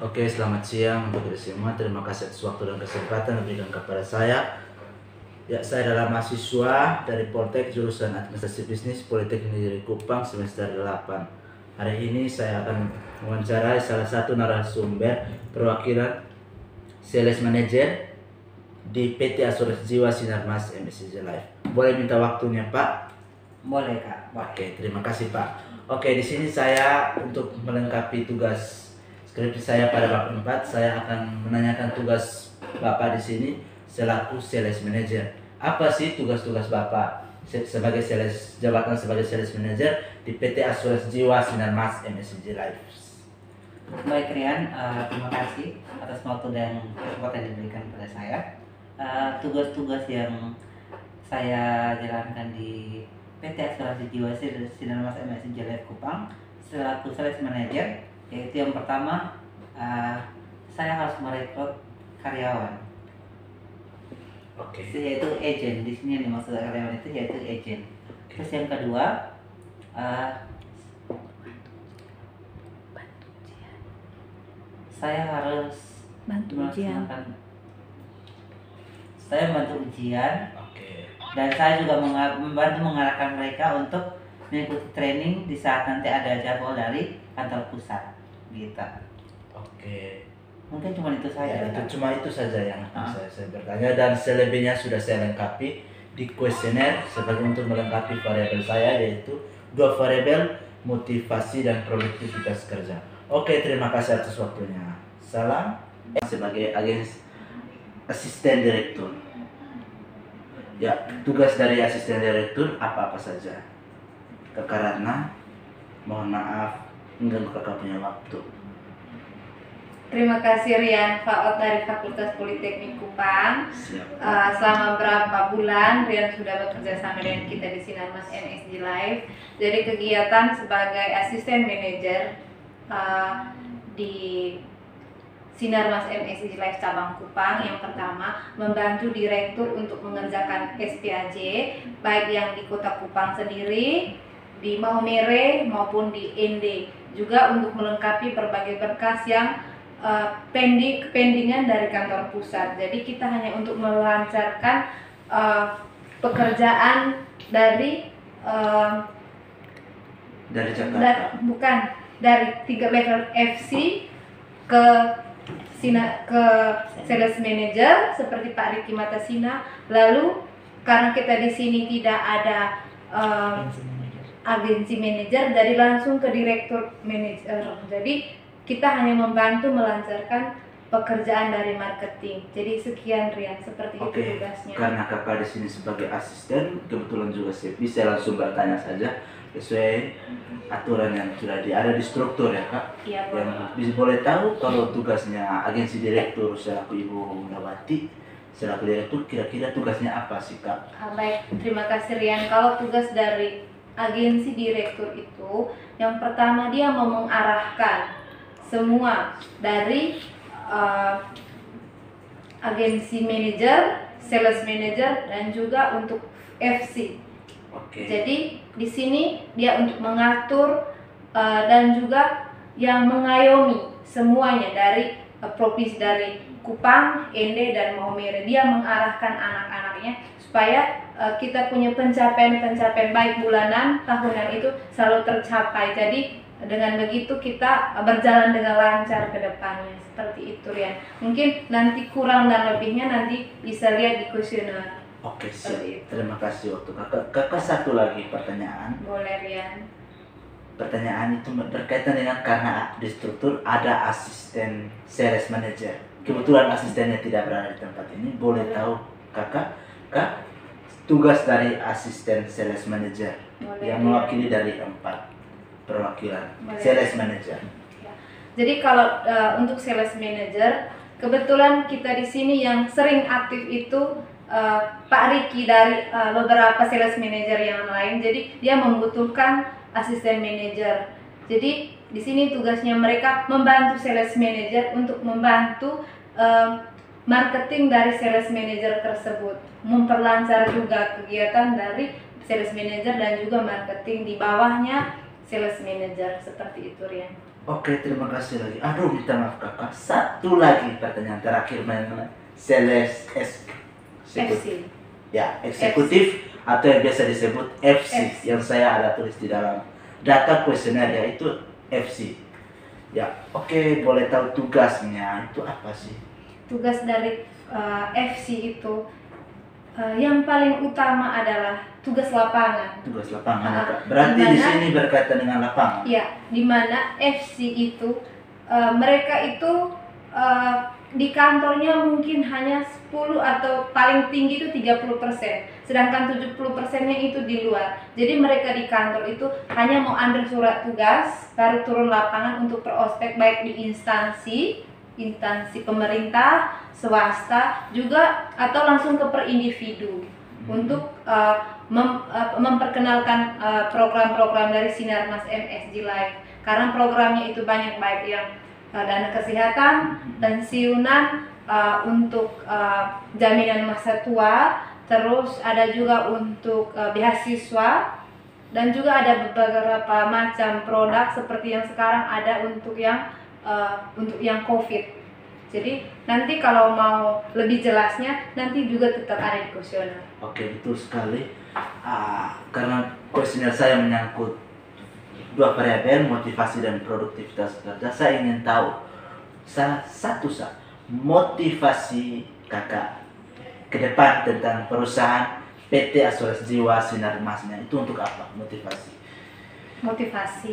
Oke, selamat siang untuk kita semua. Terima kasih atas waktu dan kesempatan yang diberikan kepada saya. Ya, saya adalah mahasiswa dari Poltek jurusan Administrasi Bisnis Politeknik Negeri Kupang semester 8. Hari ini saya akan mewawancarai salah satu narasumber perwakilan Sales Manager di PT Asuransi Jiwa Sinarmas MSCJ Life. Boleh minta waktunya, Pak? Boleh, Kak. Oke, terima kasih, Pak. Oke, di sini saya untuk melengkapi tugas skripsi saya pada bab 4, saya akan menanyakan tugas Bapak di sini selaku sales manager. Apa sih tugas-tugas Bapak sebagai jabatan sebagai sales manager di PT Asuransi Jiwa Sinarmas MSCJ Life? Baik, Rian, terima kasih atas waktu dan kesempatan yang diberikan kepada saya. Tugas-tugas yang saya jalankan di PT Asuransi Jiwa Sinarmas MSCJ Life Kupang selaku sales manager, yaitu yang pertama, saya harus merekrut karyawan. Oke. Yaitu agent. Di sini yang dimaksud karyawan itu yaitu agent. Terus yang kedua, saya harus bantu ujian. Saya bantu ujian. Oke. Dan saya juga membantu mengarahkan mereka untuk mengikuti training di saat nanti ada jadwal dari kantor pusat, gitu. Oke. Mungkin cuma itu saja. Ya, cuma itu saja yang saya bertanya, dan selebihnya sudah saya lengkapi di kuesioner sebagai untuk melengkapi variabel saya, yaitu 2 variabel motivasi dan produktivitas kerja. Oke, terima kasih atas waktunya. Salam. Sebagai asisten direktur. Ya, tugas dari asisten direktur apa-apa saja. Karena mohon maaf mengganggu kakak punya waktu. Terima kasih Rian Faot dari Fakultas Politeknik Kupang. Selama berapa bulan Rian sudah bekerja sama dengan kita di Sinarmas MSCJ Life. Jadi kegiatan sebagai asisten manajer di Sinarmas MSCJ Life cabang Kupang, yang pertama membantu direktur untuk mengerjakan SPAJ baik yang di Kota Kupang sendiri, di Maumere maupun di ND, juga untuk melengkapi berbagai berkas yang pendingan dari kantor pusat. Jadi kita hanya untuk melancarkan pekerjaan dari Jakarta. Bukan dari 3 level FC ke sales manager seperti Pak Riki Matasina. Lalu karena kita di sini tidak ada agensi manajer, jadi langsung ke direktur manajer. Jadi kita hanya membantu melancarkan pekerjaan dari marketing. Jadi sekian Rian, seperti itu tugasnya. Karena kakak di sini sebagai asisten, kebetulan juga saya langsung bertanya saja sesuai aturan yang sudah ada di struktur ya Kak. Iya, yang bisa boleh tahu kalau tugasnya agensi direktur selaku Ibu Nawati selaku direktur, kira-kira tugasnya apa sih Kak? Baik, terima kasih Rian. Kalau tugas dari agensi direktur itu, yang pertama dia mau mengarahkan semua dari agensi manager, sales manager, dan juga untuk FC. Oke. Jadi di sini dia untuk mengatur dan juga yang mengayomi semuanya dari provinsi dari Kupang, ND, dan Maumere. Dia mengarahkan anak-anaknya supaya kita punya pencapaian baik bulanan, tahunan itu selalu tercapai. Jadi dengan begitu kita berjalan dengan lancar ke depannya. Seperti itu Rian. Mungkin nanti kurang dan lebihnya nanti bisa lihat di kuesioner. Oke, siap. Terima kasih waktu kakak. Kakak satu lagi pertanyaan. Boleh Rian. Pertanyaan itu berkaitan dengan karena di struktur ada asisten sales manager. Kebetulan asistennya tidak berada di tempat ini. Boleh tahu Kak, tugas dari asisten sales manager yang mewakili dari 4 perwakilan sales manager. Ya. Jadi kalau untuk sales manager, kebetulan kita di sini yang sering aktif itu Pak Riki dari beberapa sales manager yang lain. Jadi dia membutuhkan asisten manager. Jadi di sini tugasnya mereka membantu sales manager untuk membantu marketing dari sales manager tersebut, memperlancar juga kegiatan dari sales manager dan juga marketing di bawahnya sales manager. Seperti itu Rian. Oke, terima kasih lagi. Aduh, minta maaf kakak. Satu lagi pertanyaan terakhir mengenai sales FC. ya, eksekutif atau yang biasa disebut FC, FC. yang saya ada tulis di dalam data kuesioner yaitu FC. Ya, oke, boleh tahu tugasnya itu apa sih? Tugas dari FC itu yang paling utama adalah tugas lapangan. Tugas lapangan, Ah, Kak. Berarti di dimana- sini berkaitan dengan lapangan. Ya, di mana FC itu mereka itu di kantornya mungkin hanya 10 atau paling tinggi itu 30%, sedangkan 70%-nya itu di luar. Jadi mereka di kantor itu hanya mau ambil surat tugas, baru turun lapangan untuk berospek baik di instansi pemerintah, swasta juga, atau langsung ke per individu untuk memperkenalkan program-program dari Sinar Mas MSG Live, karena programnya itu banyak, baik yang dana kesehatan, pensiunan, untuk jaminan masa tua, terus ada juga untuk beasiswa, dan juga ada beberapa macam produk seperti yang sekarang ada untuk yang COVID. Jadi nanti kalau mau lebih jelasnya nanti juga tetap ada di kuesioner. Oke, betul sekali. Karena kuesioner saya menyangkut dua variabel, motivasi dan produktivitas kerja, saya ingin tahu salah satu motivasi kakak ke depan tentang perusahaan PT Asuransi Jiwa Sinar Masnya itu untuk apa? Motivasi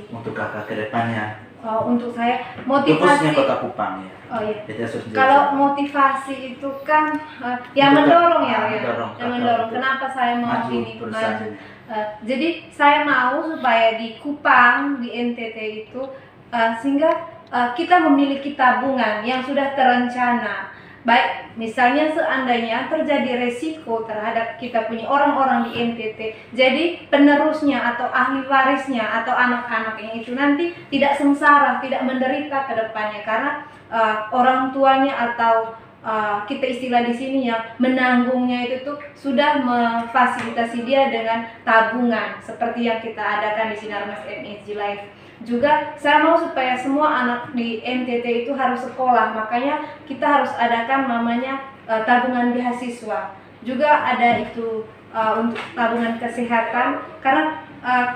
Untuk kakak ke depannya, untuk saya khususnya motivasi. Kota Kupang ya. Oh iya. PT Asuransi Jiwa. Kalau motivasi itu kan yang Untuk mendorong ya, mendorong, yang mendorong. untuk Kenapa saya mau maju ini perusahaan. maju? Jadi saya mau supaya di Kupang, di NTT itu sehingga kita memiliki tabungan yang sudah terencana. Baik, misalnya seandainya terjadi resiko terhadap kita punya orang-orang di NTT, jadi penerusnya atau ahli warisnya atau anak-anaknya itu nanti tidak sengsara, tidak menderita ke depannya, karena orang tuanya atau kita istilah di sini yang menanggungnya itu tuh sudah memfasilitasi dia dengan tabungan seperti yang kita adakan di Sinar Mas MSG Live. Juga saya mau supaya semua anak di NTT itu harus sekolah, makanya kita harus adakan namanya tabungan beasiswa. Juga ada itu untuk tabungan kesehatan, karena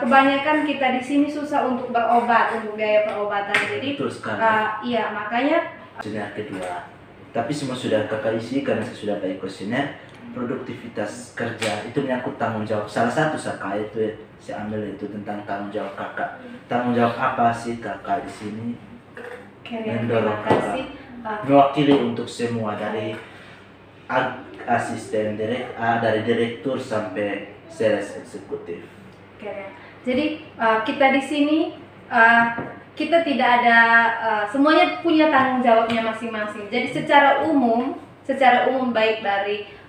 kebanyakan kita di sini susah untuk berobat, untuk biaya perobatan. Jadi Betul sekali. iya, makanya Kuesioner kedua, tapi semua sudah kakak isi karena saya sudah pakai kuesioner. Produktivitas kerja itu menyangkut tanggung jawab. Salah satu itu saya ambil itu tentang tanggung jawab kakak. Tanggung jawab apa sih kakak di sini? terima kasih. Mewakili untuk semua dari asisten dari direktur sampai sales eksekutif. Jadi kita di sini kita tidak ada semuanya punya tanggung jawabnya masing-masing. Jadi secara umum baik dari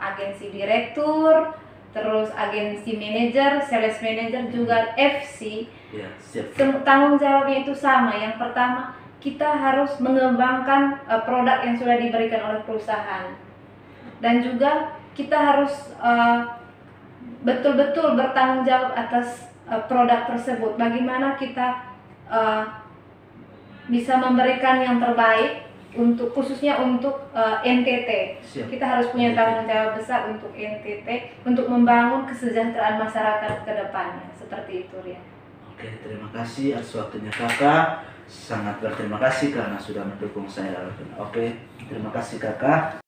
agensi direktur, terus agensi manajer, sales manager, juga FC, Ya, siap. tanggung jawabnya itu sama. Yang pertama, kita harus mengembangkan produk yang sudah diberikan oleh perusahaan, dan juga kita harus betul-betul bertanggung jawab atas produk tersebut. Bagaimana kita bisa memberikan yang terbaik khususnya untuk NTT. Siap. Kita harus punya tanggung jawab besar untuk NTT, untuk membangun kesejahteraan masyarakat ke depannya. Seperti itu, Rian. Oke, terima kasih atas waktunya kakak. Sangat berterima kasih karena sudah mendukung saya. Oke, terima kasih kakak.